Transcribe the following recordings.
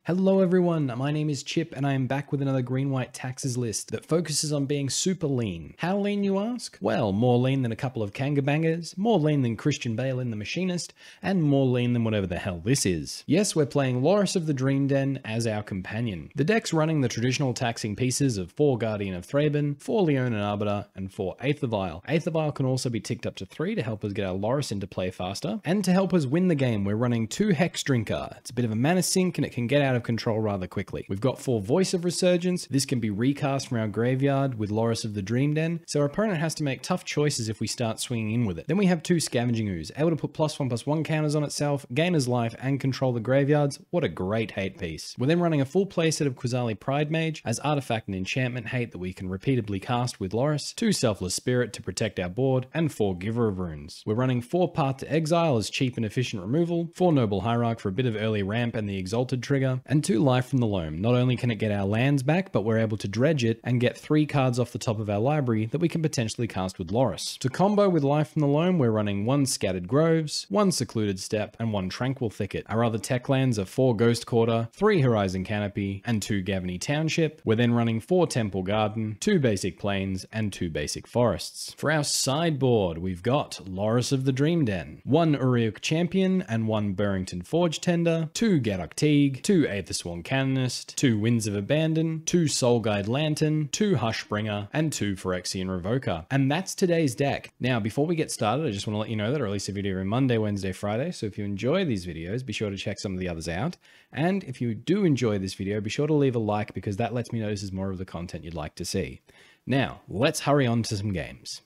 Hello everyone, my name is Chip and I am back with another green-white taxes list that focuses on being super lean. How lean, you ask? Well, more lean than a couple of kangabangers, more lean than Christian Bale in The Machinist, and more lean than whatever the hell this is. Yes, we're playing Lurrus of the Dream Den as our companion. The deck's running the traditional taxing pieces of 4 Guardian of Thraben, 4 Leon and Arbiter, and 4 Aether Vial. Aether Vial can also be ticked up to 3 to help us get our Lurrus into play faster, and to help us win the game we're running 2 Hex Drinker. It's a bit of a mana sink and it can get out of control rather quickly. We've got 4 Voice of Resurgence. This can be recast from our graveyard with Lurrus of the Dream Den, so our opponent has to make tough choices if we start swinging in with it. Then we have 2 Scavenging Ooze, able to put +1/+1 counters on itself, gain as life, and control the graveyards. What a great hate piece. We're then running a full playset of Qasali Pride Mage as artifact and enchantment hate that we can repeatedly cast with Lurrus, 2 Selfless Spirit to protect our board, and 4 Giver of Runes. We're running 4 Path to Exile as cheap and efficient removal, 4 Noble Hierarch for a bit of early ramp and the Exalted trigger, and 2 Life from the Loam. Not only can it get our lands back, but we're able to dredge it and get 3 cards off the top of our library that we can potentially cast with Lurrus. To combo with Life from the Loam, we're running 1 Scattered Groves, 1 Secluded Steppe, and 1 Tranquil Thicket. Our other tech lands are 4 Ghost Quarter, 3 Horizon Canopy, and 2 Gavany Township. We're then running 4 Temple Garden, 2 Basic Plains, and 2 Basic Forests. For our sideboard, we've got Lurrus of the Dream Den, 1 Uriuk Champion, and 1 Burrington Forge Tender, 2 Gaddock Teague, 2 Aethersworn Canonist, 2 Winds of Abandon, 2 Soul Guide Lantern, 2 Hushbringer, and 2 Phyrexian Revoker. And that's today's deck. Now, before we get started, I just want to let you know that I release a video every Monday, Wednesday, Friday, so if you enjoy these videos, be sure to check some of the others out. And if you do enjoy this video, be sure to leave a like because that lets me know this is more of the content you'd like to see. Now, let's hurry on to some games.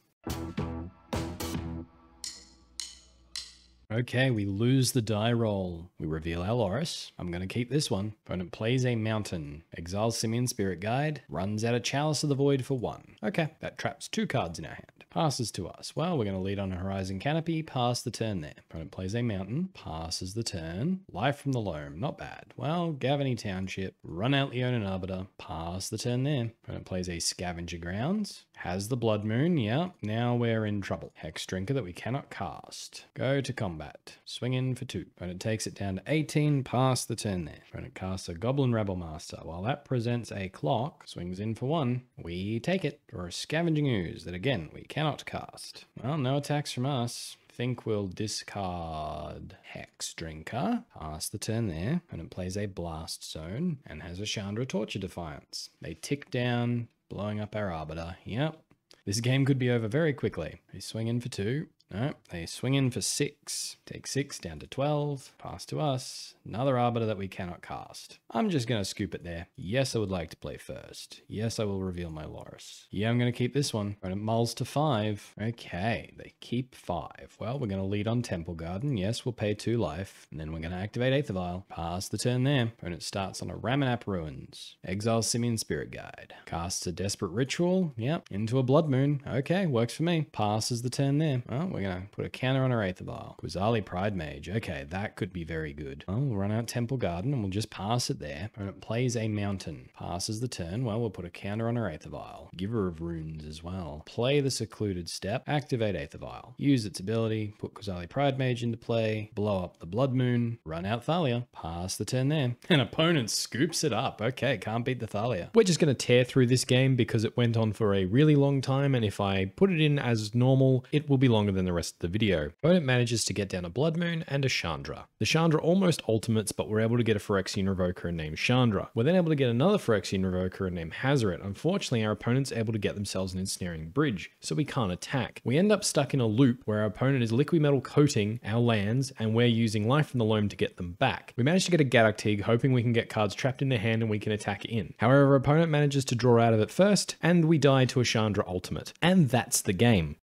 Okay, we lose the die roll. We reveal our Lurrus. I'm going to keep this one. Opponent plays a mountain. Exiles Simian Spirit Guide. Runs out a Chalice of the Void for 1. Okay, that traps 2 cards in our hand. Passes to us. Well, we're going to lead on a Horizon Canopy. Pass the turn there. Opponent plays a mountain. Passes the turn. Life from the Loam. Not bad. Well, Gavany Township. Run out Leon and Arbiter. Pass the turn there. Opponent plays a Scavenger Grounds. Has the Blood Moon. Yeah, now we're in trouble. Hex Drinker that we cannot cast. Go to combat. Swing in for 2. Opponent takes it down to 18. Pass the turn there. Opponent casts a Goblin Rebel Master. While that presents a clock, swings in for 1. We take it. Draw a Scavenging Ooze that again we cannot cast. Well, no attacks from us. Think we'll discard Hex Drinker. Pass the turn there. Opponent plays a Blast Zone and has a Chandra Torture Defiance. They tick down, blowing up our Arbiter. Yep. This game could be over very quickly. They swing in for 2. No, they swing in for 6. Take 6 down to 12. Pass to us. Another Arbiter that we cannot cast. I'm just going to scoop it there. Yes, I would like to play first. Yes, I will reveal my Lurrus. Yeah, I'm going to keep this one. Opponent mulls to 5. Okay, they keep 5. Well, we're going to lead on Temple Garden. Yes, we'll pay 2 life. And then we're going to activate Aether Vial. Pass the turn there. Opponent starts on a Ramunap Ruins. Exiles Simian Spirit Guide. Casts a Desperate Ritual. Yep, into a Blood Moon. Okay, works for me. Passes the turn there. Well, we're going to put a counter on our Aether Vial. Qasali Pride Mage. Okay, that could be very good. Well, we'll run out Temple Garden and we'll just pass it there. Opponent plays a mountain. Passes the turn. Well, we'll put a counter on our Aether Vial. Giver of Runes as well. Play the Secluded Steppe. Activate Aether Vial. Use its ability. Put Qasali Pride Mage into play. Blow up the Blood Moon. Run out Thalia. Pass the turn there. And opponent scoops it up. Okay, can't beat the Thalia. We're just going to tear through this game because it went on for a really long time, and if I put it in as normal, it will be longer than the rest of the video. Opponent manages to get down a Blood Moon and a Chandra. The Chandra almost ultimates, but we're able to get a Phyrexian Revoker named Chandra. We're then able to get another Phyrexian Revoker named Hazoret. Unfortunately, our opponent's able to get themselves an Ensnaring Bridge, so we can't attack. We end up stuck in a loop where our opponent is liquid metal coating our lands, and we're using Life from the Loam to get them back. We manage to get a Gaddock Teague, hoping we can get cards trapped in their hand and we can attack in. However, our opponent manages to draw out of it first, and we die to a Chandra ultimate. And that's the game.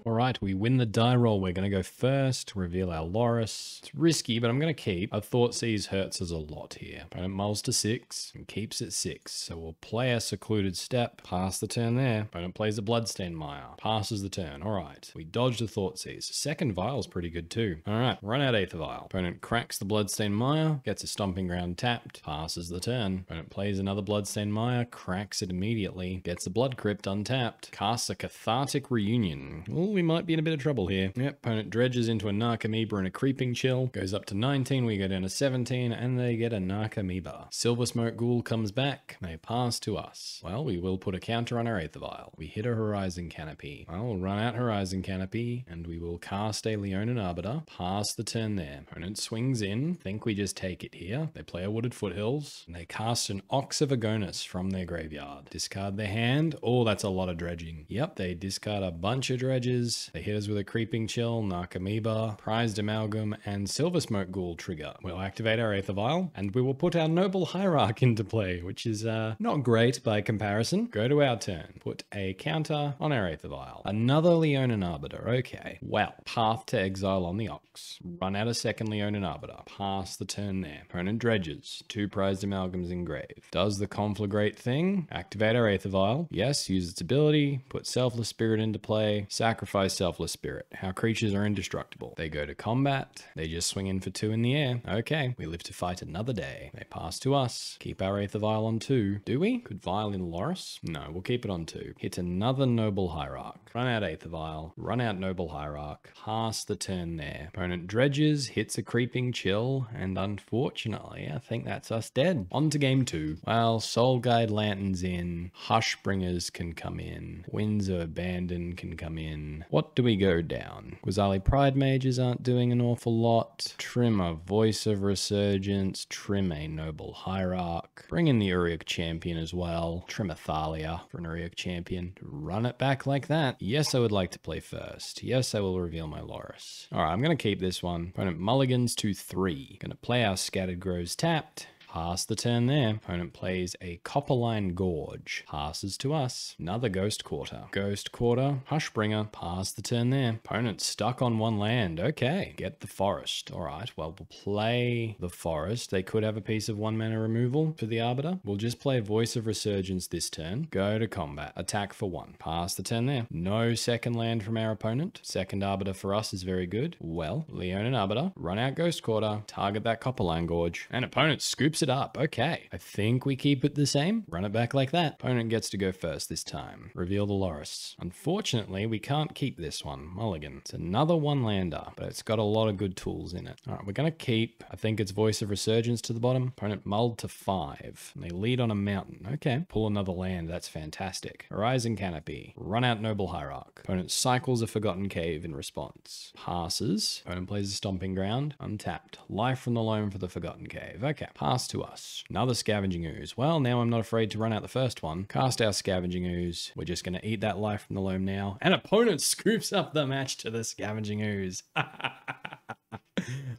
Alright, we win the die roll. We're going to go first, reveal our Lurrus. It's risky, but I'm going to keep. A Thoughtseize hurts us a lot here. Opponent mulls to 6 and keeps at 6. So we'll play a Secluded Steppe, pass the turn there. Opponent plays a Bloodstained Mire, passes the turn. Alright, we dodge the Thoughtseize. Second Vial's pretty good too. Alright, run out Aether Vial. Opponent cracks the Bloodstained Mire, gets a Stomping Ground tapped, passes the turn. Opponent plays another Bloodstained Mire, cracks it immediately, gets a Blood Crypt untapped, casts a Cathartic Reunion. Well, we might might be in a bit of trouble here. Yep, opponent dredges into a Narcomoeba and a Creeping Chill. Goes up to 19, we go down to 17, and they get a Narcomoeba. Silver Smoke Ghoul comes back. They pass to us. Well, we will put a counter on our Aether Vial. We hit a Horizon Canopy. Well, we'll run out Horizon Canopy, and we will cast a Leonin Arbiter. Pass the turn there. Opponent swings in. Think we just take it here. They play a Wooded Foothills, and they cast an Ox of Agonis from their graveyard. Discard their hand. Oh, that's a lot of dredging. Yep, they discard a bunch of dredges. They hit us with a Creeping Chill, Narcomoeba, Prized Amalgam, and Silver Smoke Ghoul trigger. We'll activate our Aether Vial, and we will put our Noble Hierarch into play, which is not great by comparison. Go to our turn. Put a counter on our Aether Vial. Another Leonin Arbiter. Okay. Well, path to exile on the Ox. Run out a second Leonin Arbiter. Pass the turn there. Opponent dredges. 2 Prized Amalgams in grave. Does the Conflagrate thing. Activate our Aether Vial. Yes, use its ability. Put Selfless Spirit into play. Sacrifice Selfless Spirit. Our creatures are indestructible. They go to combat. They just swing in for 2 in the air. Okay. We live to fight another day. They pass to us. Keep our Aether Vial on 2. Do we? Could Vial in Lurrus? No, we'll keep it on 2. Hit another Noble Hierarch. Run out Aether Vial. Run out Noble Hierarch. Pass the turn there. Opponent dredges, hits a Creeping Chill, and unfortunately, I think that's us dead. On to game 2. Well, Soul Guide Lantern's in. Hushbringers can come in. Winds of Abandon can come in. What do we go down? Guazali Pride Mages aren't doing an awful lot. Trim a Voice of Resurgence. Trim a Noble Hierarch. Bring in the Uric Champion as well. Trim a Thalia for an Uric Champion. Run it back like that. Yes, I would like to play first. Yes, I will reveal my Lurrus. Alright, I'm going to keep this one. Opponent mulligans to 3. Going to play our Scattered Groves tapped. Pass the turn there. Opponent plays a Copperline Gorge. Passes to us. Another Ghost Quarter. Ghost Quarter. Hushbringer. Pass the turn there. Opponent stuck on 1 land. Okay. Get the Forest. Alright, well, we'll play the Forest. They could have a piece of 1 mana removal for the Arbiter. We'll just play Voice of Resurgence this turn. Go to combat. Attack for 1. Pass the turn there. No second land from our opponent. Second Arbiter for us is very good. Well, Leonin Arbiter. Run out Ghost Quarter. Target that Copperline Gorge. And opponent scoops it up. Okay. I think we keep it the same. Run it back like that. Opponent gets to go first this time. Reveal the Lurrus. Unfortunately, we can't keep this one. Mulligan. It's another 1-lander, but it's got a lot of good tools in it. Alright, we're going to keep, I think it's Voice of Resurgence to the bottom. Opponent mulled to 5. And they lead on a mountain. Okay. Pull another land. That's fantastic. Horizon Canopy. Run out Noble Hierarch. Opponent cycles a Forgotten Cave in response. Passes. Opponent plays a Stomping Ground. Untapped. Life from the Loam for the Forgotten Cave. Okay. Pass to us. Another Scavenging Ooze. Well, now I'm not afraid to run out the first one. Cast our Scavenging Ooze. We're just going to eat that life from the loam now. And opponent scoops up the match to the Scavenging Ooze.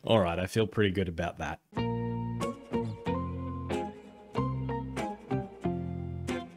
All right, I feel pretty good about that.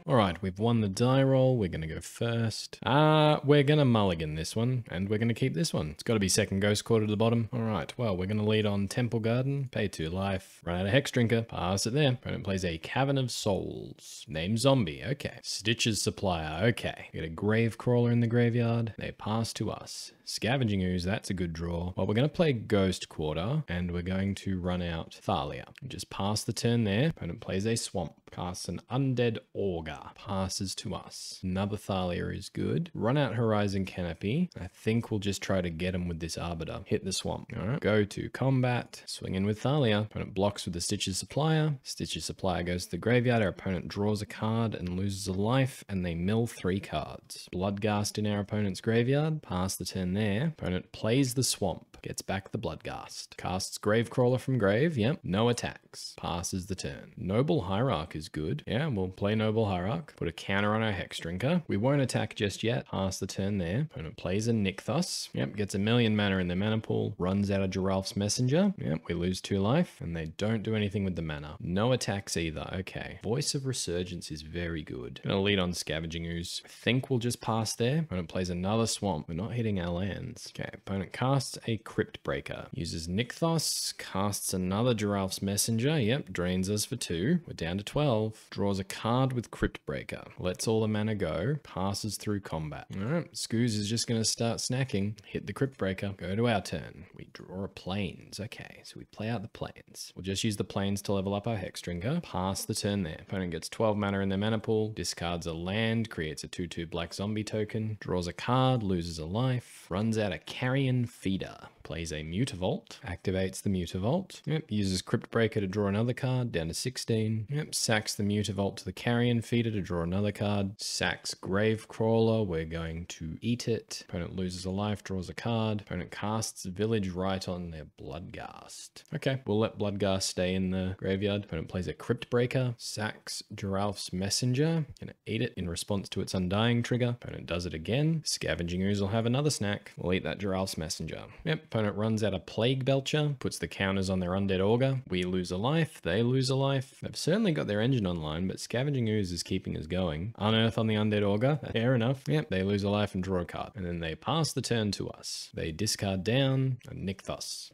All right, we've won the die roll. We're going to go first. We're going to mulligan this one, and we're going to keep this one. It's got to be second Ghost Quarter to the bottom. All right, well, we're going to lead on Temple Garden, pay 2 life, run out of Hex Drinker, pass it there. Opponent plays a Cavern of Souls. Name Zombie, okay. Stitches Supplier, okay. We get a Grave Crawler in the graveyard. They pass to us. Scavenging Ooze, that's a good draw. Well, we're going to play Ghost Quarter, and we're going to run out Thalia. Just pass the turn there. Opponent plays a Swamp. Casts an Undead Augur. Passes to us. Another Thalia is good. Run out Horizon Canopy. I think we'll just try to get him with this Arbiter. Hit the Swamp. Alright. Go to combat. Swing in with Thalia. Opponent blocks with the Stitches Supplier. Stitches Supplier goes to the graveyard. Our opponent draws a card and loses a life, and they mill 3 cards. Bloodghast in our opponent's graveyard. Pass the turn there. Opponent plays the Swamp. Gets back the Bloodghast. Casts Gravecrawler from grave. Yep. No attacks. Passes the turn. Noble Hierarch is good. Yeah, we'll play Noble Hierarch. Put a counter on our Hex Drinker. We won't attack just yet. Pass the turn there. Opponent plays a Nykthos. Yep. Gets 1,000,000 mana in their mana pool. Runs out of Giralf's Messenger. Yep. We lose 2 life. And they don't do anything with the mana. No attacks either. Okay. Voice of Resurgence is very good. Gonna lead on Scavenging Ooze. I think we'll just pass there. Opponent plays another Swamp. We're not hitting our lands. Okay. Opponent casts a Crypt Breaker. Uses Nykthos. Casts another Giralf's Messenger. Yep. Drains us for 2. We're down to 12. 12, draws a card with Crypt Breaker, lets all the mana go, passes through combat. Alright, Scooz is just going to start snacking, hit the Crypt Breaker, go to our turn. We draw a Plains. Okay, so we play out the Plains. We'll just use the Plains to level up our Hex Drinker, pass the turn there. Opponent gets 12 mana in their mana pool, discards a land, creates a 2/2 black zombie token, draws a card, loses a life, runs out a Carrion Feeder, plays a Mutavault, activates the Mutavault, uses Crypt Breaker to draw another card, down to 16, sacks the Mutavault to the Carrion Feeder to draw another card, sacks Gravecrawler, we're going to eat it, opponent loses a life, draws a card, opponent casts Village Right on their Bloodghast. Okay, we'll let Bloodghast stay in the graveyard, opponent plays a Crypt Breaker, sacks Giralf's Messenger, gonna eat it in response to its Undying trigger, opponent does it again, Scavenging Ooze will have another snack, we'll eat that Giralf's Messenger. Opponent runs out a Plague Belcher, puts the counters on their Undead Augur, we lose a life, they lose a life. They've certainly got their engine online, but Scavenging Ooze is keeping us going. Unearth on the Undead Augur, fair enough. They lose a life and draw a card. And then they pass the turn to us. They discard down a Nykthos.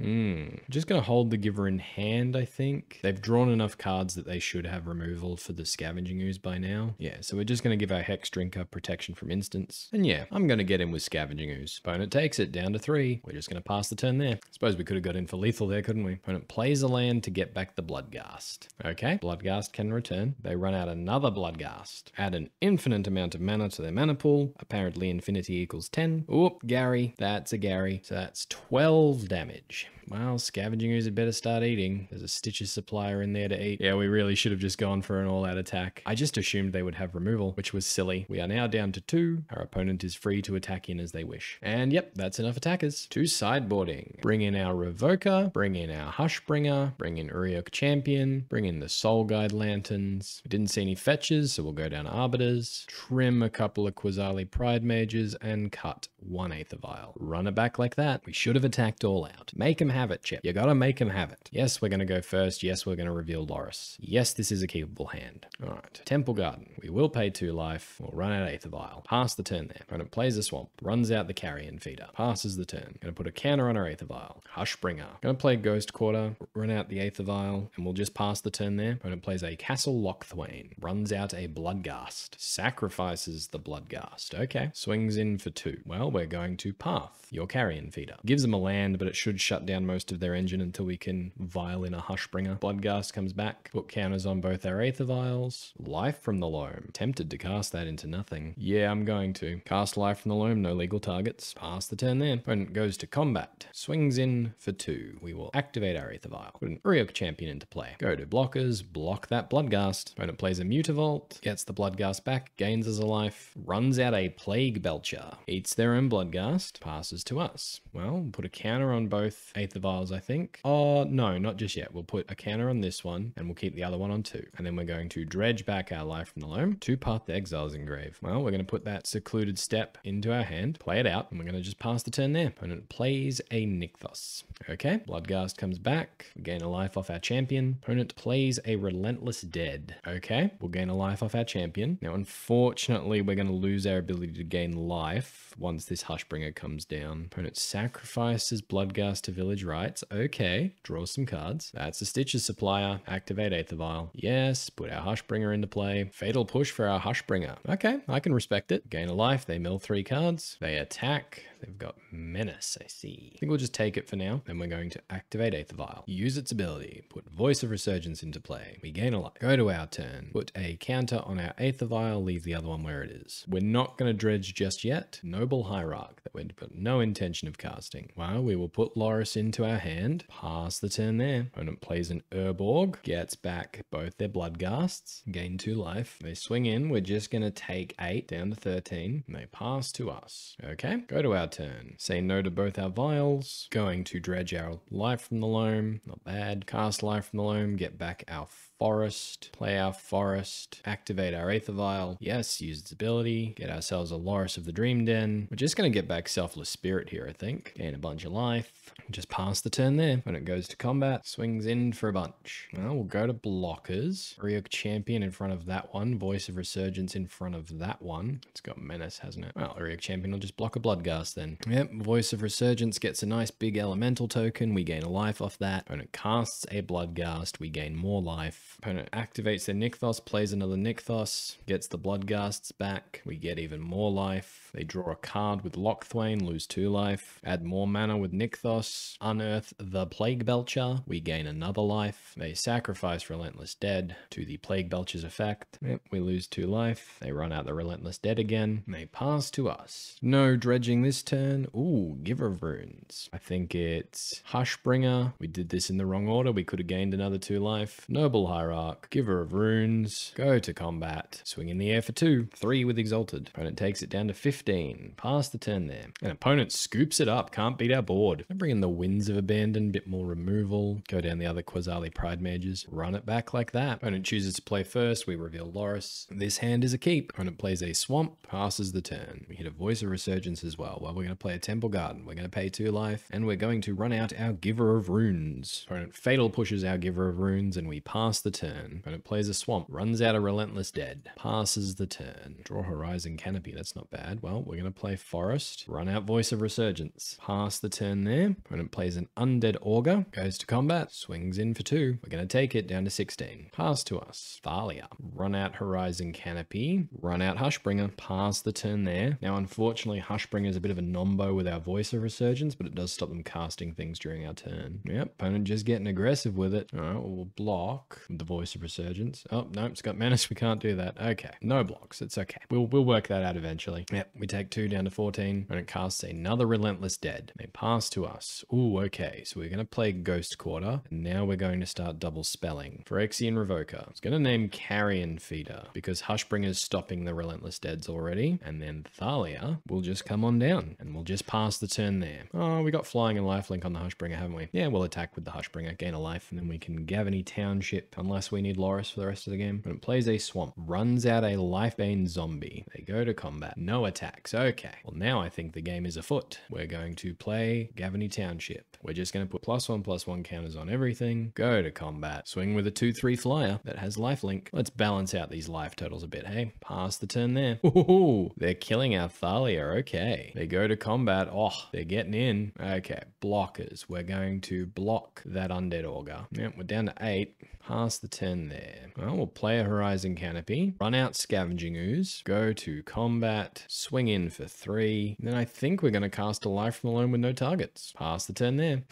Just gonna hold the Giver in hand, I think. They've drawn enough cards that they should have removal for the Scavenging Ooze by now. Yeah, so we're just gonna give our Hex Drinker protection from instants. And yeah, I'm gonna get in with Scavenging Ooze. Opponent takes it down to 3. We're just gonna pass the turn there. Suppose we could have got in for lethal there, couldn't we? Opponent plays a land to get back the Bloodghast. Okay, Bloodghast can return. They run out another Bloodghast. Add an infinite amount of mana to their mana pool. Apparently infinity equals 10. Oop, Gary. That's a Gary. So that's 12 damage. Well, Scavenging Ooze had better start eating. There's a Stitches supplier in there to eat. Yeah, we really should have just gone for an all-out attack. I just assumed they would have removal, which was silly. We are now down to 2. Our opponent is free to attack in as they wish. And yep, that's enough attackers. 2 sideboarding. Bring in our Revoker, bring in our Hushbringer, bring in Uriok Champion, bring in the Soul Guide Lanterns. We didn't see any fetches, so we'll go down Arbiters, trim a couple of Quasali Pride Mages, and cut 1/8 of Vial. Run it back like that. We should have attacked all out. Make them have it, Chip. You gotta make them have it. Yes, we're gonna go first. Yes, we're gonna reveal Lurrus. Yes, this is a keepable hand. Alright, Temple Garden. We will pay 2 life. We'll run out Aether Vial. Pass the turn there. Opponent plays a Swamp. Runs out the Carrion Feeder. Passes the turn. Gonna put a counter on our Aether Vial. Hushbringer. Gonna play Ghost Quarter. Run out the Aether Vial. And we'll just pass the turn there. Opponent plays a Castle Lochthwain. Runs out a Bloodghast. Sacrifices the Bloodghast. Okay. Swings in for 2. Well, we're going to Path your Carrion Feeder. Gives them a land, but it should shut down most of their engine until we can vial in a Hushbringer. Bloodghast comes back. Put counters on both our Aether Vials. Life from the Loam. Tempted to cast that into nothing. Yeah, I'm going to. Cast Life from the Loam, no legal targets. Pass the turn there. Opponent goes to combat. Swings in for 2. We will activate our Aether Vial. Put an Uriok Champion into play. Go to blockers. Block that Bloodghast. Opponent plays a Mutavault. Gets the Bloodghast back. Gains as a life. Runs out a Plague Belcher. Eats their own Bloodghast. Passes to us. Well, we'll put a counter on both Aether Vials, I think. Oh, no, not just yet. We'll put a counter on this one, and we'll keep the other one on 2. And then we're going to dredge back our Life from the Loam. 2 Path to Exile's Engrave. Well, we're going to put that Secluded Step into our hand, play it out, and we're going to just pass the turn there. Opponent plays a Nykthos. Okay, Bloodghast comes back. We gain a life off our champion. Opponent plays a Relentless Dead. Okay, we'll gain a life off our champion. Now, unfortunately, we're going to lose our ability to gain life once this Hushbringer comes down. Opponent sacrifices Bloodghast to Village Rites. Okay, draw some cards. That's a Stitches supplier. Activate Aether Vial. Yes, put our Hushbringer into play. Fatal Push for our Hushbringer. Okay, I can respect it. Gain a life. They mill 3 cards. They attack. They've got Menace, I see. I think we'll just take it for now. Then we're going to activate Aether Vial. Use its ability. Put Voice of Resurgence into play. We gain a life. Go to our turn. Put a counter on our Aether Vial. Leave the other one where it is. We're not going to dredge just yet. Noble Hierarch that we've got no intention of casting. Well, we will put Lurrus into our hand. Pass the turn there. Opponent plays an Urborg. Gets back both their Bloodghasts. Gain 2 life. They swing in. We're just going to take 8 down to 13. And they pass to us. Okay. Go to our turn. Say no to both our vials. Going to dredge our Life from the Loam. Not bad. Cast Life from the Loam. Get back our Forest. Play our Forest. Activate our Aether Vial. Yes, use its ability. Get ourselves a Lurrus of the Dream Den. We're just going to get back Selfless Spirit here, I think. Gain a bunch of life. Just pass the turn there. When it goes to combat, swings in for a bunch. Well, we'll go to blockers. Uriok Champion in front of that one. Voice of Resurgence in front of that one. It's got Menace, hasn't it? Well, Uriok Champion will just block a Bloodghast then. Yep, Voice of Resurgence gets a nice big elemental token. We gain a life off that. When it casts a Bloodghast, we gain more life. life. Opponent activates their Nykthos, plays another Nykthos, gets the Bloodghasts back. We get even more life. They draw a card with Lockthwain, lose 2 life. Add more mana with Nykthos. Unearth the Plague Belcher. We gain another life. They sacrifice Relentless Dead to the Plague Belcher's effect. Yep, we lose 2 life. They run out the Relentless Dead again. And they pass to us. No dredging this turn. Ooh, Giver of Runes. I think it's Hushbringer. We did this in the wrong order. We could have gained another 2 life. Noble Hierarch. Giver of Runes. Go to combat. Swing in the air for 2. 3 with Exalted. Opponent takes it down to 15. Pass the turn there. And opponent scoops it up. Can't beat our board. I bring in the Winds of Abandon. Bit more removal. Go down the other Quasali Pride Mages. Run it back like that. Opponent chooses to play first. We reveal Lurrus. This hand is a keep. Opponent plays a Swamp. Passes the turn. We hit a Voice of Resurgence as well. Well, we're going to play a Temple Garden. We're going to pay 2 life. And we're going to run out our Giver of Runes. Opponent Fatal pushes our Giver of Runes and we pass the turn. Opponent plays a Swamp. Runs out a Relentless Dead. Passes the turn. Draw Horizon Canopy. That's not bad. Well, we're going to play Forest. Run out Voice of Resurgence. Pass the turn there. Opponent plays an Undead Augur. Goes to combat. Swings in for 2. We're going to take it down to 16. Pass to us. Thalia. Run out Horizon Canopy. Run out Hushbringer. Pass the turn there. Now, unfortunately, Hushbringer is a bit of a nombo with our Voice of Resurgence, but it does stop them casting things during our turn. Yep, opponent just getting aggressive with it. All right, we'll block with the Voice of Resurgence. Oh, no, it's got menace. We can't do that. Okay, no blocks. It's okay. We'll work that out eventually. Yep, we take 2 down to 14, and it casts another Relentless Dead. They pass to us. Ooh, okay, so we're going to play Ghost Quarter, and now we're going to start double spelling. Phyrexian Revoker. I was going to name Carrion Feeder, because Hushbringer's stopping the Relentless Deads already, and then Thalia will just come on down, and we'll just pass the turn there. Oh, we got Flying and Lifelink on the Hushbringer, haven't we? Yeah, we'll attack with the Hushbringer, gain a life, and then we can Gavany Township, unless we need Lurrus for the rest of the game. When it plays a Swamp, runs out a Lifebane Zombie. They go to combat. No attacks. Okay. Well, now I think the game is afoot. We're going to play Gavany Township. We're just going to put +1/+1 counters on everything. Go to combat. Swing with a 2/3 flyer that has lifelink. Let's balance out these life totals a bit, hey? Pass the turn there. Ooh, they're killing our Thalia. Okay. They go to combat. Oh, they're getting in. Okay. Blockers. We're going to block that Undead Augur. Yep, we're down to 8. Pass the turn there. Well, we'll play a Horizon Canopy. Run out Scavenging Ooze. Go to combat. Swing in for 3. Then I think we're going to cast a Life from the Loam with no targets. Pass the turn there.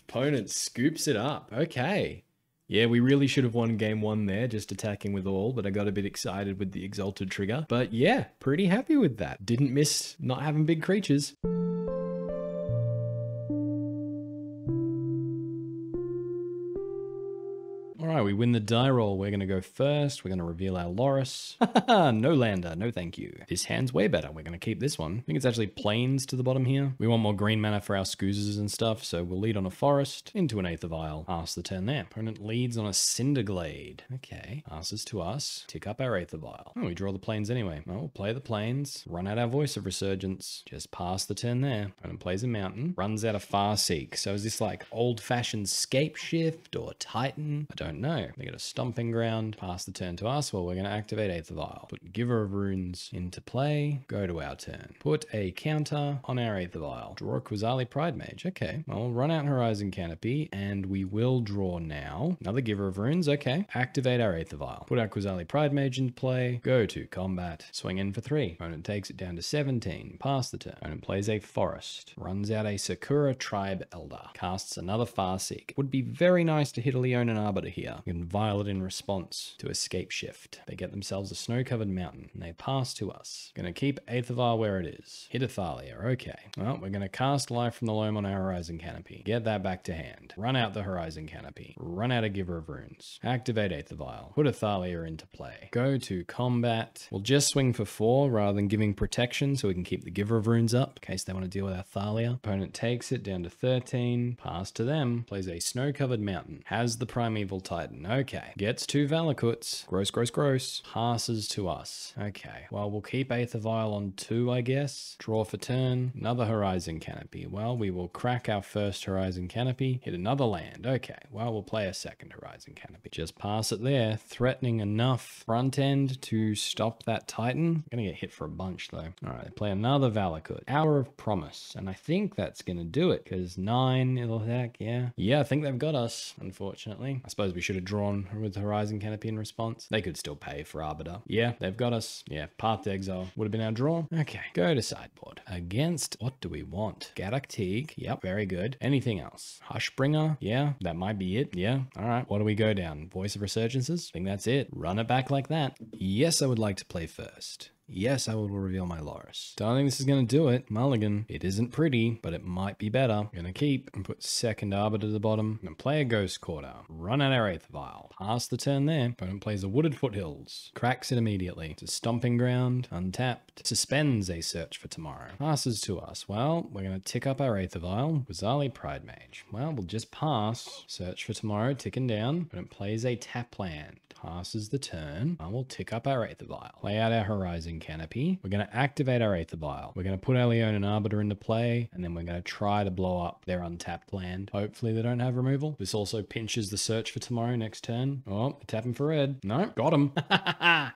Opponent scoops it up. Okay. Yeah, we really should have won game 1 there, just attacking with all, but I got a bit excited with the Exalted trigger. But yeah, pretty happy with that. Didn't miss not having big creatures. Alright, we win the die roll. We're going to go first. We're going to reveal our Lurrus. No lander, no thank you. This hand's way better. We're going to keep this one. I think it's actually plains to the bottom here. We want more green mana for our Scoozers and stuff, so we'll lead on a Forest into an Aether Vial. Pass the turn there. Opponent leads on a Cinderglade. Okay, passes to us. Tick up our Aether Vial. Oh, we draw the plains anyway. Well, we'll play the plains. Run out our Voice of Resurgence. Just pass the turn there. Opponent plays a mountain. Runs out a Farseek. So is this like old-fashioned Scape Shift or Titan? I don't know. They get a Stomping Ground, pass the turn to us. Well, we're going to activate Aether Vial. Put Giver of Runes into play. Go to our turn. Put a counter on our Aether Vial. Draw a Quasali Pride Mage. Okay. Well, we'll run out Horizon Canopy, and we will draw now. Another Giver of Runes. Okay. Activate our Aether Vial. Put our Quasali Pride Mage into play. Go to combat. Swing in for 3. Opponent takes it down to 17. Pass the turn. Opponent plays a Forest. Runs out a Sakura Tribe Elder. Casts another Farseek. Would be very nice to hit a Leonin Arbiter here. You can Violet in response to Escape Shift. They get themselves a snow-covered mountain, and they pass to us. Gonna keep Aether Vial where it is. Hit a Thalia. Okay. Well, we're gonna cast Life from the Loam on our Horizon Canopy. Get that back to hand. Run out the Horizon Canopy. Run out a Giver of Runes. Activate Aether Vial. Put a Thalia into play. Go to combat. We'll just swing for 4 rather than giving protection so we can keep the Giver of Runes up in case they want to deal with our Thalia. Opponent takes it down to 13. Pass to them. Plays a snow-covered mountain. Has the Primeval Titan. Okay. Gets 2 Valakuts. Gross, gross, gross. Passes to us. Okay. Well, we'll keep Aether Vial on 2, I guess. Draw for turn. Another Horizon Canopy. Well, we will crack our first Horizon Canopy. Hit another land. Okay. Well, we'll play a second Horizon Canopy. Just pass it there. Threatening enough front end to stop that Titan. Gonna get hit for a bunch, though. Alright, they play another Valakut. Hour of Promise. And I think that's gonna do it, because 9, it'll attack, yeah. Yeah, I think they've got us, unfortunately. I suppose we should have have drawn with Horizon Canopy in response. They could still pay for Arbiter. Yeah, they've got us. Yeah, Path to Exile would have been our draw. Okay, go to sideboard. Against, what do we want? Gaddock Teague. Yep, very good. Anything else? Hushbringer. Yeah, that might be it. Yeah, all right. What do we go down? Voice of Resurgences? I think that's it. Run it back like that. Yes, I would like to play first. Yes, I will reveal my Lurrus. Don't think this is going to do it. Mulligan. It isn't pretty, but it might be better. I'm going to keep and put second Arbiter to the bottom. I'm going to play a Ghost Quarter. Run out our Aether Vial. Pass the turn there. Opponent plays a Wooded Foothills. Cracks it immediately. It's a Stomping Ground. Untapped. Suspends a Search for Tomorrow. Passes to us. Well, we're going to tick up our Aether Vial. Wazali Pride Mage. Well, we'll just pass. Search for Tomorrow. Ticking down. Opponent plays a tap land. Passes the turn. And we'll tick up our Aether Vial. Play out our Horizon Canopy. We're going to activate our Aether Vial. We're going to put our Leonin Arbiter into play, and then we're going to try to blow up their untapped land. Hopefully they don't have removal. This also pinches the Search for Tomorrow next turn. Oh, tapping for red. No, got him.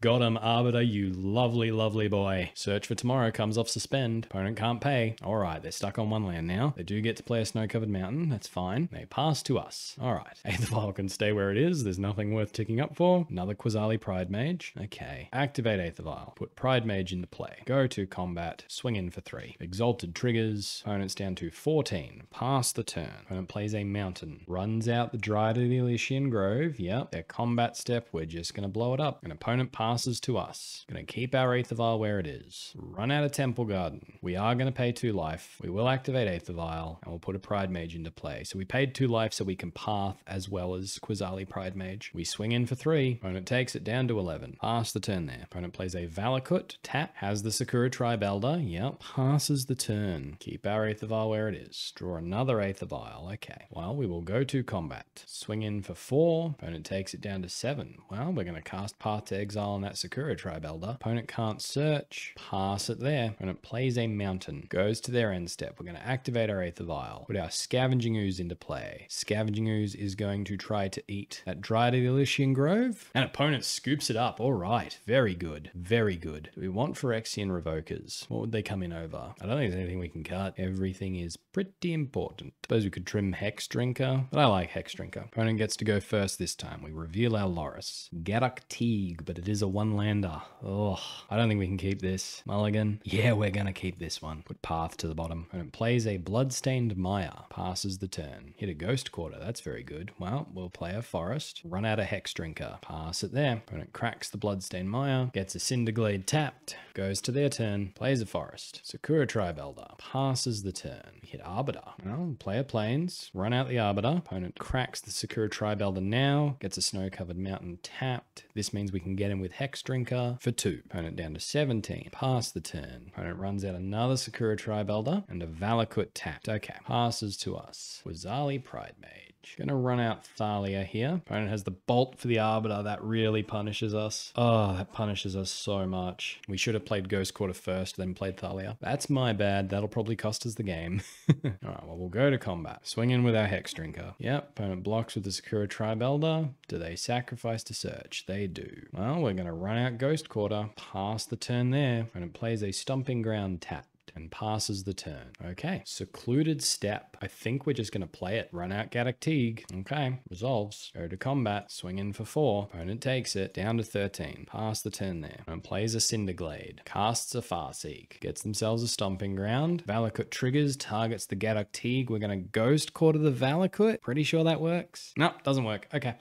Got him, Arbiter, you lovely, lovely boy. Search for Tomorrow comes off suspend. Opponent can't pay. All right, they're stuck on one land now. They do get to play a Snow-Covered Mountain. That's fine. They pass to us. All right, Aether Vial can stay where it is. There's nothing worth ticking up for. Another Quasali Pride Mage. Okay. Activate Aether Vial. Put Pride Mage into play. Go to combat. Swing in for 3. Exalted triggers. Opponent's down to 14. Pass the turn. Opponent plays a mountain. Runs out the Dryad of the Elysian Grove. Yep. Their combat step. We're just going to blow it up. An opponent passes to us. Going to keep our Aether Vial where it is. Run out of Temple Garden. We are going to pay 2 life. We will activate Aether Vial and we'll put a Pride Mage into play. So we paid 2 life so we can path as well as Quasali Pride Mage. We swing in for 3. Opponent takes it down to 11. Pass the turn there. Opponent plays a Valakut. Tap. Has the Sakura Tribe Elder. Yep. Passes the turn. Keep our Aether Vial where it is. Draw another Aether Vial. Okay. Well, we will go to combat. Swing in for 4. Opponent takes it down to 7. Well, we're going to cast Path to Exile on that Sakura Tribe Elder. Opponent can't search. Pass it there. Opponent plays a mountain. Goes to their end step. We're going to activate our Aether Vial. Put our Scavenging Ooze into play. Scavenging Ooze is going to try to eat that Dryad of the Elysian Grove. And opponent scoops it up. All right. Very good. Very good. Do we want Phyrexian Revokers? What would they come in over? I don't think there's anything we can cut. Everything is pretty important. Suppose we could trim Hex Drinker, but I like Hex Drinker. Opponent gets to go first this time. We reveal our Lurrus. Gaddock Teague, but it is a 1-lander. Oh, I don't think we can keep this. Mulligan. Yeah, we're going to keep this one. Put Path to the bottom. Opponent plays a Bloodstained Maya. Passes the turn. Hit a Ghost Quarter. That's very good. Well, we'll play a Forest. Run out a Hex Drinker. Pass it there. Opponent cracks the Bloodstained Maya. Gets a Cinderglade tapped. Goes to their turn. Plays a Forest. Sakura Tribe Elder. Passes the turn. Hit Arbiter. Well, play a Plains. Run out the Arbiter. Opponent cracks the Sakura Tribe Elder now. Gets a Snow-Covered Mountain tapped. This means we can get him with Hex Drinker for 2. Opponent down to 17. Pass the turn. Opponent runs out another Sakura Tribe Elder and a Valakut tapped. Okay. Passes to us. Wazali Pride Mage. Gonna run out Thalia here. Opponent has the Bolt for the Arbiter. That really punishes us. Oh, that punishes us so much. We should have played Ghost Quarter first, then played Thalia. That's my bad. That'll probably cost us the game. Alright, well, we'll go to combat. Swing in with our Hex Drinker. Yep, opponent blocks with the Sakura Tribe Elder. Do they sacrifice to search? They do. Well, we're gonna run out Ghost Quarter. Pass the turn there. Opponent plays a Stomping Ground tap and passes the turn. Okay, Secluded Step. I think we're just going to play it. Run out Gaddock Teague. Okay, resolves. Go to combat. Swing in for 4. Opponent takes it. Down to 13. Pass the turn there. And plays a Cinderglade. Casts a Farseek. Gets themselves a Stomping Ground. Valakut triggers. Targets the Gaddock Teague. We're going to Ghost Quarter the Valakut. Pretty sure that works. No, doesn't work. Okay.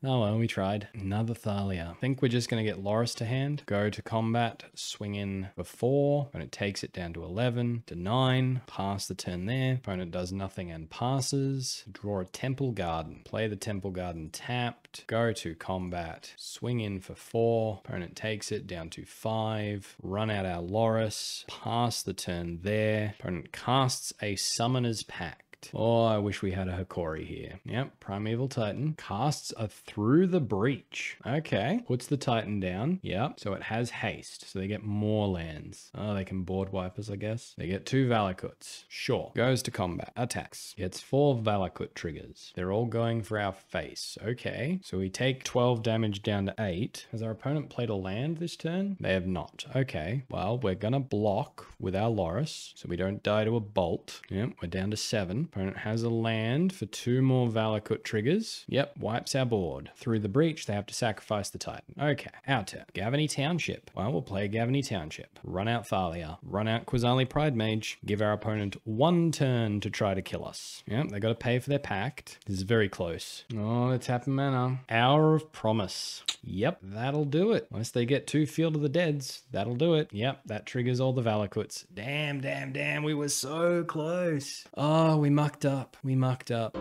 Oh well, we tried. Another Thalia. I think we're just going to get Lurrus to hand. Go to combat. Swing in for 4. Opponent takes it down to 11. To 9. Pass the turn there. Opponent does nothing and passes. Draw a Temple Garden. Play the Temple Garden tapped. Go to combat. Swing in for 4. Opponent takes it down to 5. Run out our Lurrus. Pass the turn there. Opponent casts a Summoner's Pact. Oh, I wish we had a Hikori here. Yep, Primeval Titan. Casts a Through the Breach. Okay. Puts the Titan down. Yep. So it has haste. So they get more lands. Oh, they can board wipe us, I guess. They get 2 Valakuts. Sure. Goes to combat. Attacks. Gets 4 Valakut triggers. They're all going for our face. Okay. So we take 12 damage down to 8. Has our opponent played a land this turn? They have not. Okay. Well, we're gonna block with our Lurrus so we don't die to a bolt. Yep. We're down to 7. Opponent has a land for 2 more Valakut triggers. Yep, wipes our board. Through the breach, they have to sacrifice the Titan. Okay, our turn. Gavany Township. Well, we'll play Gavany Township. Run out Thalia. Run out Quasali Pride Mage. Give our opponent 1 turn to try to kill us. Yep, they got to pay for their pact. This is very close. Oh, it's tapping mana. Hour of Promise. Yep, that'll do it. Unless they get 2 Field of the Deads, that'll do it. Yep, that triggers all the Valakuts. Damn, we were so close. Oh, we mucked up. We mucked up.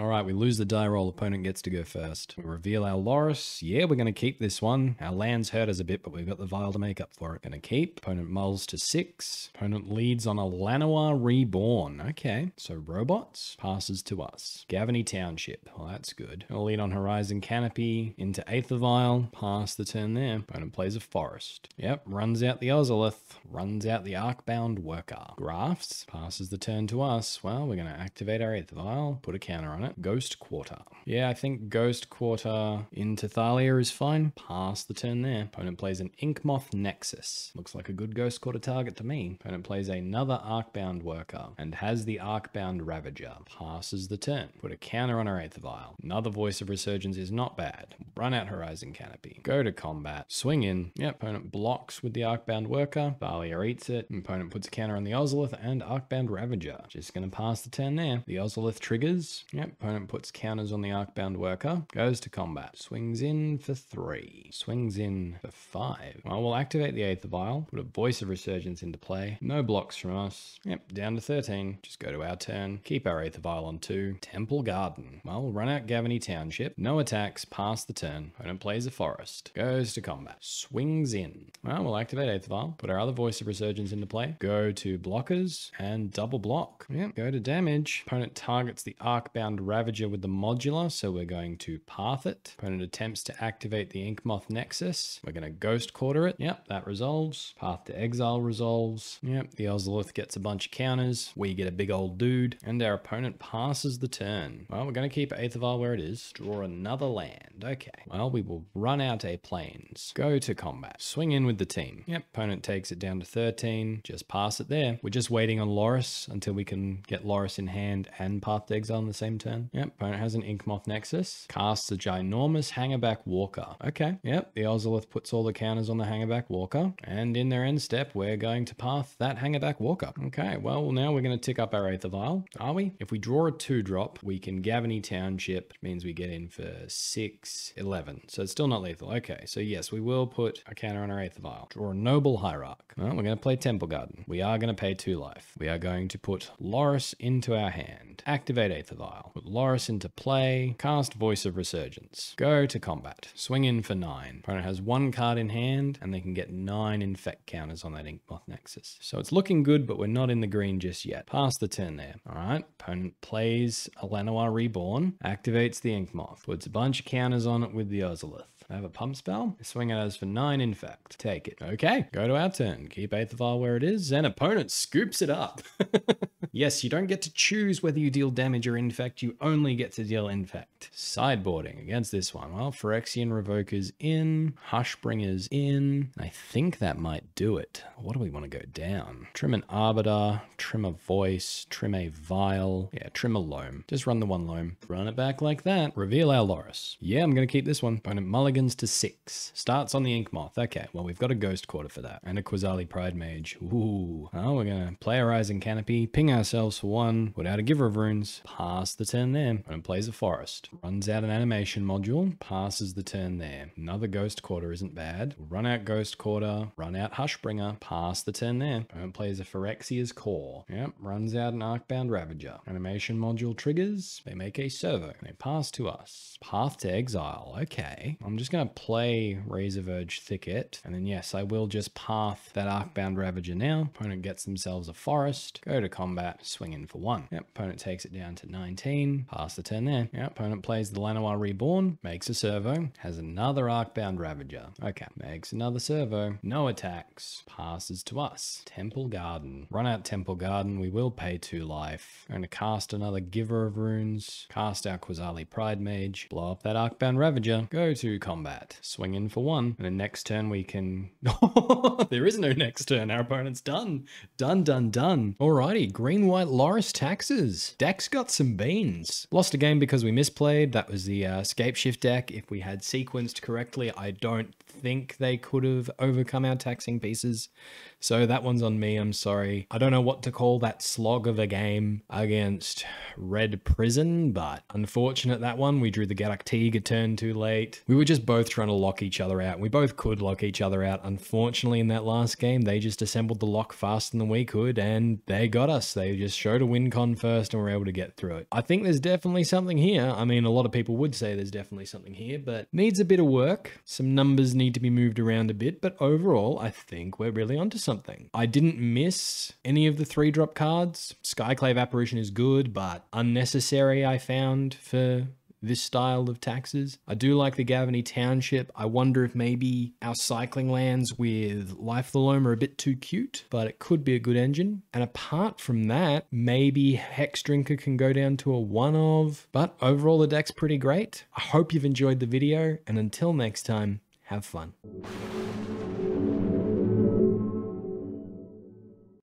All right, we lose the die roll. Opponent gets to go first. We reveal our Lurrus. Yeah, we're going to keep this one. Our lands hurt us a bit, but we've got the vial to make up for it. Going to keep. Opponent mulls to 6. Opponent leads on a Llanowar Reborn. Okay, so robots passes to us. Gavany Township. Well, that's good. We'll lead on Horizon Canopy into Aether Vial. Pass the turn there. Opponent plays a Forest. Yep, runs out the Ozolith. Runs out the Arcbound Worker. Grafts. Passes the turn to us. Well, we're going to activate our Aether Vial. Put a counter on it. Ghost Quarter. Yeah, I think Ghost Quarter into Thalia is fine. Pass the turn there. Opponent plays an Inkmoth Nexus. Looks like a good Ghost Quarter target to me. Opponent plays another Arcbound Worker and has the Arcbound Ravager. Passes the turn. Put a counter on our Aether Vial. Another Voice of Resurgence is not bad. Run out Horizon Canopy. Go to combat. Swing in. Yep, opponent blocks with the Arcbound Worker. Thalia eats it. Opponent puts a counter on the Ozolith and Arcbound Ravager. Just gonna pass the turn there. The Ozolith triggers. Yep, opponent puts counters on the Arcbound Worker. Goes to combat. Swings in for 3. Swings in for 5. Well, we'll activate the Aether Vial. Put a Voice of Resurgence into play. No blocks from us. Yep, down to 13. Just go to our turn. Keep our Aether Vial on 2. Temple Garden. Well, we'll run out Gavany Township. No attacks. Pass the turn. Opponent plays a Forest. Goes to combat. Swings in. Well, we'll activate Aether Vial. Put our other Voice of Resurgence into play. Go to blockers and double block. Yep, go to damage. Opponent targets the Arcbound Ravager with the modular, so we're going to path it. Opponent attempts to activate the Inkmoth Nexus. We're going to Ghost Quarter it. Yep, that resolves. Path to Exile resolves. Yep, the Ozolith gets a bunch of counters. We get a big old dude, and our opponent passes the turn. Well, we're going to keep Aether Vial where it is. Draw another land. Okay. Well, we will run out a Plains. Go to combat. Swing in with the team. Yep, opponent takes it down to 13. Just pass it there. We're just waiting on Lurrus until we can get Lurrus in hand and path to Exile on the same turn. Yep, opponent has an Inkmoth Nexus. Casts a ginormous Hangerback Walker. Okay, yep, the Ozolith puts all the counters on the Hangerback Walker, and in their end step, we're going to path that Hangerback Walker. Okay, well, now we're going to tick up our Aether Vial, are we? If we draw a 2-drop, we can Gavany Township, means we get in for 6, 11. So it's still not lethal. Okay, so yes, we will put a counter on our Aether Vial. Draw a Noble Hierarch. Well, we're going to play Temple Garden. We are going to pay 2 life. We are going to put Lurrus into our hand. Activate Aether Vial. Put Lurrus into play. Cast Voice of Resurgence. Go to combat. Swing in for 9. Opponent has 1 card in hand, and they can get 9 infect counters on that Inkmoth Nexus. So it's looking good, but we're not in the green just yet. Pass the turn there. All right. Opponent plays a Llanowar Reborn. Activates the Inkmoth. Puts a bunch of counters on it with the Ozolith. I have a pump spell. Swing it as for 9 infect. Take it. Okay, go to our turn. Keep Aether Vial where it is, and opponent scoops it up. Yes, you don't get to choose whether you deal damage or infect. You only get to deal infect. Sideboarding against this one. Well, Phyrexian Revoker's in. Hushbringer's in. I think that might do it. What do we want to go down? Trim an Arbiter. Trim a Voice. Trim a Vial. Yeah, trim a Loam. Just run the 1 Loam. Run it back like that. Reveal our Lurrus. Yeah, I'm going to keep this one. Opponent mulligans to 6. Starts on the Inkmoth. Okay, well, we've got a Ghost Quarter for that. And a Quasali Pride Mage. Ooh. Oh, we're going to play a Rising Canopy. Ping ourselves for 1. Put out a Giver of Runes. Pass the turn there. Opponent plays a Forest. Runs out an Animation module. Passes the turn there. Another Ghost Quarter isn't bad. Run out Ghost Quarter. Run out Hushbringer. Pass the turn there. Opponent plays a Phyrexia's Core. Yep. Runs out an Arcbound Ravager. Animation module triggers. They make a Servo. They pass to us. Path to Exile. Okay. I'm just going to play Razorverge Thicket. And then yes, I will just path that Arcbound Ravager now. Opponent gets themselves a Forest. Go to combat. combat, swing in for 1. Yep, opponent takes it down to 19. Pass the turn there. Yep, opponent plays the Llanowar Reborn, makes a servo, has another Arcbound Ravager. Okay, makes another servo. No attacks. Passes to us. Temple Garden. Run out Temple Garden. We will pay 2 life. We're going to cast another Giver of Runes. Cast our Quasali Pride Mage. Blow up that Arcbound Ravager. Go to combat. Swing in for 1. And then next turn we can... There is no next turn. Our opponent's done. Done. Alrighty, green-white Lurrus taxes. Deck's got some beans. Lost a game because we misplayed. That was the Scape Shift deck. If we had sequenced correctly, I don't think they could have overcome our taxing pieces. So that one's on me, I'm sorry. I don't know what to call that slog of a game against Red Prison, but unfortunate that one. We drew the Galactique a turn too late. We were just both trying to lock each other out. We both could lock each other out. Unfortunately, in that last game, they just assembled the lock faster than we could, and they got us. They just showed a win con first and were able to get through it. I think there's definitely something here. I mean, a lot of people would say there's definitely something here, but needs a bit of work. Some numbers need to be moved around a bit, but overall, I think we're really onto something. I didn't miss any of the 3-drop cards. Skyclave Apparition is good, but unnecessary, I found, for this style of taxes. I do like the Gavany Township. I wonder if maybe our cycling lands with Life of the Loam are a bit too cute, but it could be a good engine. And apart from that, maybe Hex Drinker can go down to a 1 of, but overall the deck's pretty great. I hope you've enjoyed the video, and until next time, have fun.